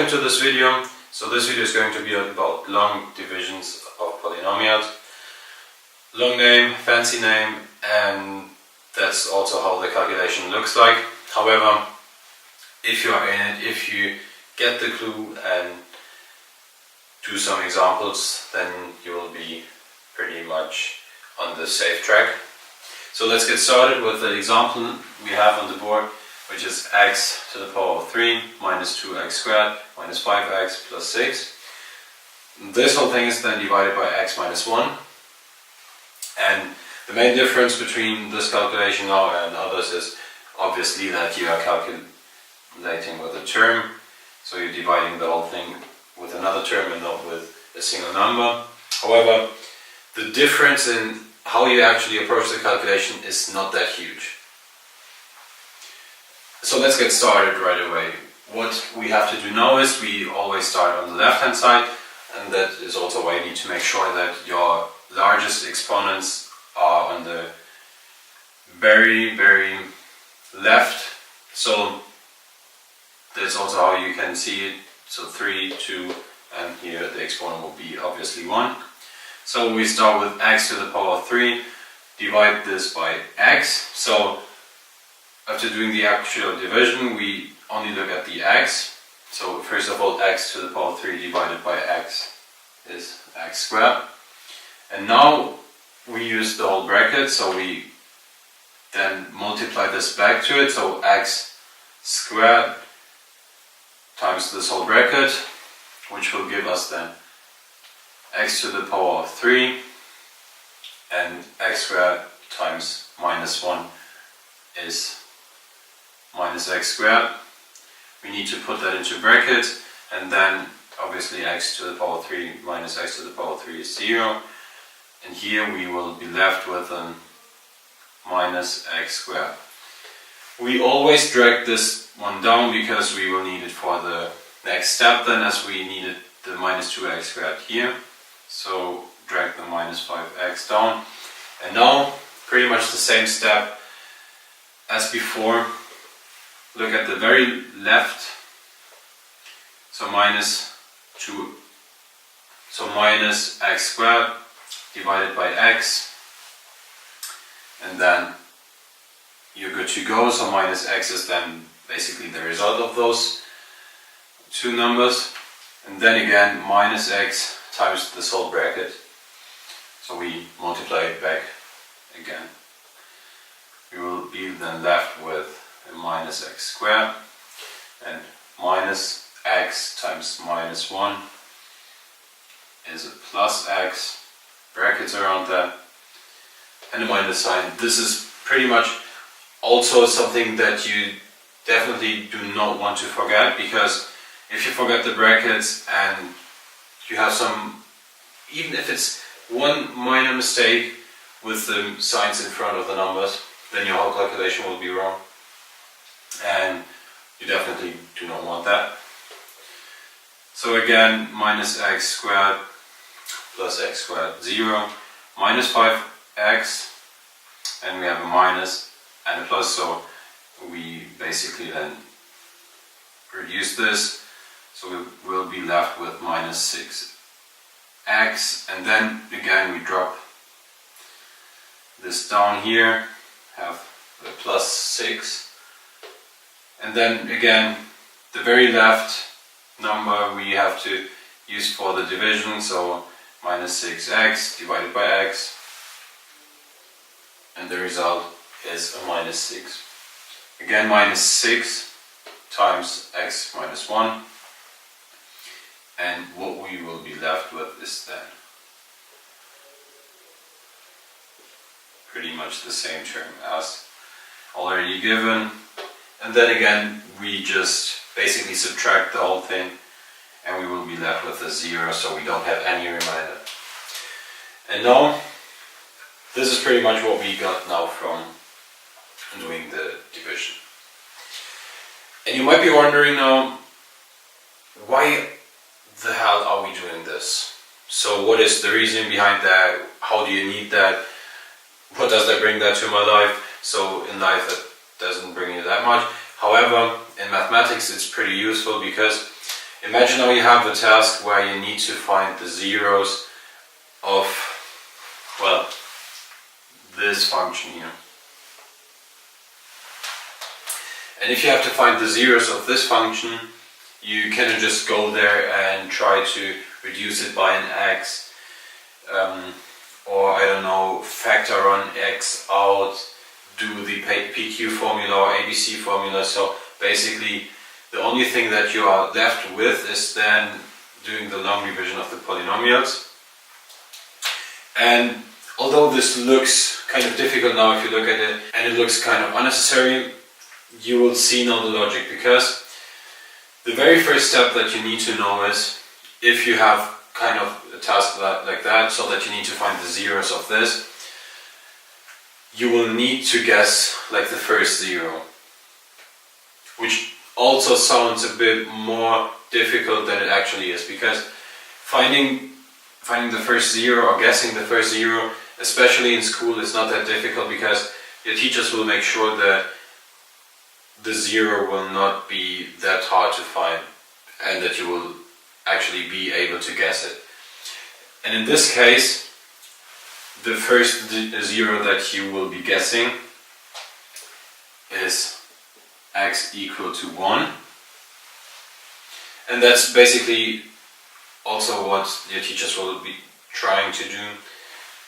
welcome to this video. So this video is going to be about long divisions of polynomials. Long name, fancy name, and that's also how the calculation looks like. However, if you are in it, if you get the clue and do some examples, then you will be pretty much on the safe track. So let's get started with the example we have on the board, which is x to the power of 3 minus 2x squared minus 5x plus 6. This whole thing is then divided by x minus 1. And the main difference between this calculation now and others is obviously that you are calculating with a term. So you're dividing the whole thing with another term and not with a single number. However, the difference in how you actually approach the calculation is not that huge. So let's get started right away. What we have to do now is we always start on the left hand side, and that is also why you need to make sure that your largest exponents are on the very left. So that's also how you can see it. So 3, 2, and here the exponent will be obviously 1. So we start with x to the power of 3, divide this by x. So after doing the actual division, we only look at the x. So first of all, x to the power of 3 divided by x is x squared. And now we use the whole bracket, so we then multiply this back to it. So x squared times this whole bracket, which will give us then x to the power of 3 and x squared times minus 1 is minus x squared. We need to put that into brackets, and then obviously x to the power 3 minus x to the power 3 is 0, and here we will be left with a minus x squared. We always drag this one down because we will need it for the next step then, as we needed the minus 2x squared here. So drag the minus 5x down, and now pretty much the same step as before. Look at the very left, so minus x squared divided by x, and then you're good to go. So minus x is then basically the result of those two numbers, and then again minus x times this whole bracket, so we multiply it back again. We will be then left with a minus x squared, and minus x times minus 1 is a plus x, brackets around that, and a minus sign. This is pretty much also something that you definitely do not want to forget, because if you forget the brackets and you have some, even if it's one minor mistake with the signs in front of the numbers, then your whole calculation will be wrong, and you definitely do not want that. So again, minus x squared plus x squared 0, minus 5x, and we have a minus and a plus, so we basically then reduce this, so we will be left with minus 6x, and then again we drop this down here, have the plus 6, and then again the very left number we have to use for the division, so minus 6x divided by x, and the result is a minus 6. Again minus 6 times x minus 1, and what we will be left with is then pretty much the same term as already given, and then again we just basically subtract the whole thing, and we will be left with a 0, so we don't have any remainder. And now this is pretty much what we got now from doing the division. And you might be wondering now, why the hell are we doing this? So what is the reason behind that? How do you need that? What does that bring that to my life? So in life that doesn't bring you that much. However, in mathematics it's pretty useful, because Imagine now you have a task where you need to find the zeros of, well, this function here. And if you have to find the zeros of this function, you cannot just go there and try to reduce it by an x, or I don't know, factor on x out, do the PQ formula or ABC formula. So basically the only thing that you are left with is then doing the long division of the polynomials. And although this looks kind of difficult now if you look at it, and it looks kind of unnecessary, you will see now the logic, because the very first step that you need to know is, if you have kind of a task like that, so that you need to find the zeros of this, you will need to guess like the first zero, which also sounds a bit more difficult than it actually is, because finding the first zero or guessing the first zero, especially in school, is not that difficult, because your teachers will make sure that the zero will not be that hard to find and that you will actually be able to guess it. And in this case, the first zero that you will be guessing is x equal to 1. And that's basically also what your teachers will be trying to do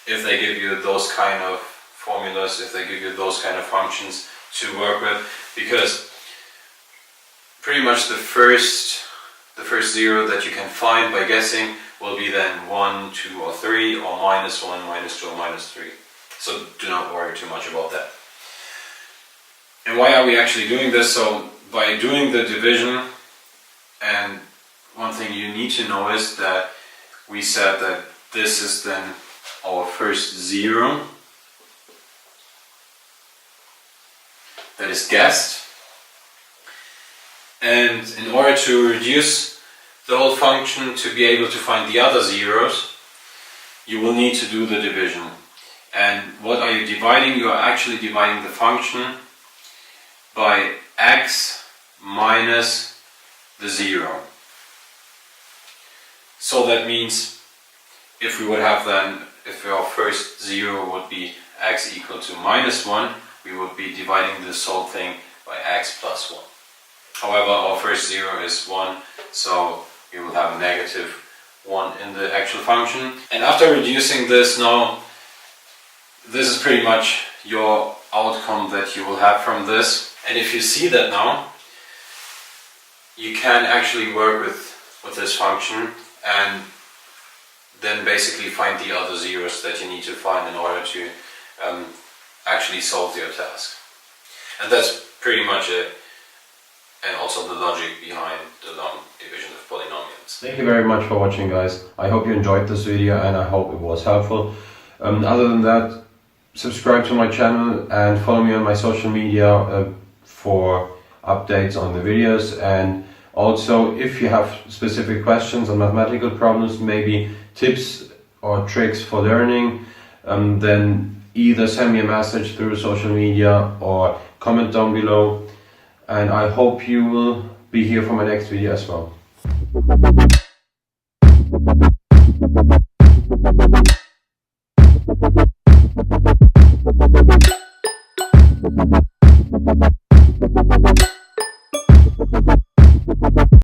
if they give you those kind of formulas, if they give you those kind of functions to work with, because pretty much the first zero that you can find by guessing will be then 1, 2 or 3, or minus 1, minus 2 or minus 3. So do not worry too much about that. And why are we actually doing this? So by doing the division, and one thing you need to know is that we said that this is then our first zero that is guessed, and in order to reduce the whole function to be able to find the other zeros, you will need to do the division. And what are you dividing? You are actually dividing the function by x minus the zero. So that means if we would have then, if our first zero would be x equal to minus 1, we would be dividing this whole thing by x plus 1. However, our first zero is 1, so we will have a negative 1 in the actual function. And after reducing this now, this is pretty much your outcome that you will have from this. And if you see that now, you can actually work with this function and then basically find the other zeros that you need to find in order to actually solve your task. And that's pretty much it, and also the logic behind the long division of polynomials. Thank you very much for watching, guys. I hope you enjoyed this video and I hope it was helpful. Other than that, subscribe to my channel and follow me on my social media for updates on the videos. And also, if you have specific questions on mathematical problems, maybe tips or tricks for learning, then either send me a message through social media or comment down below. And I hope you will be here for my next video as well.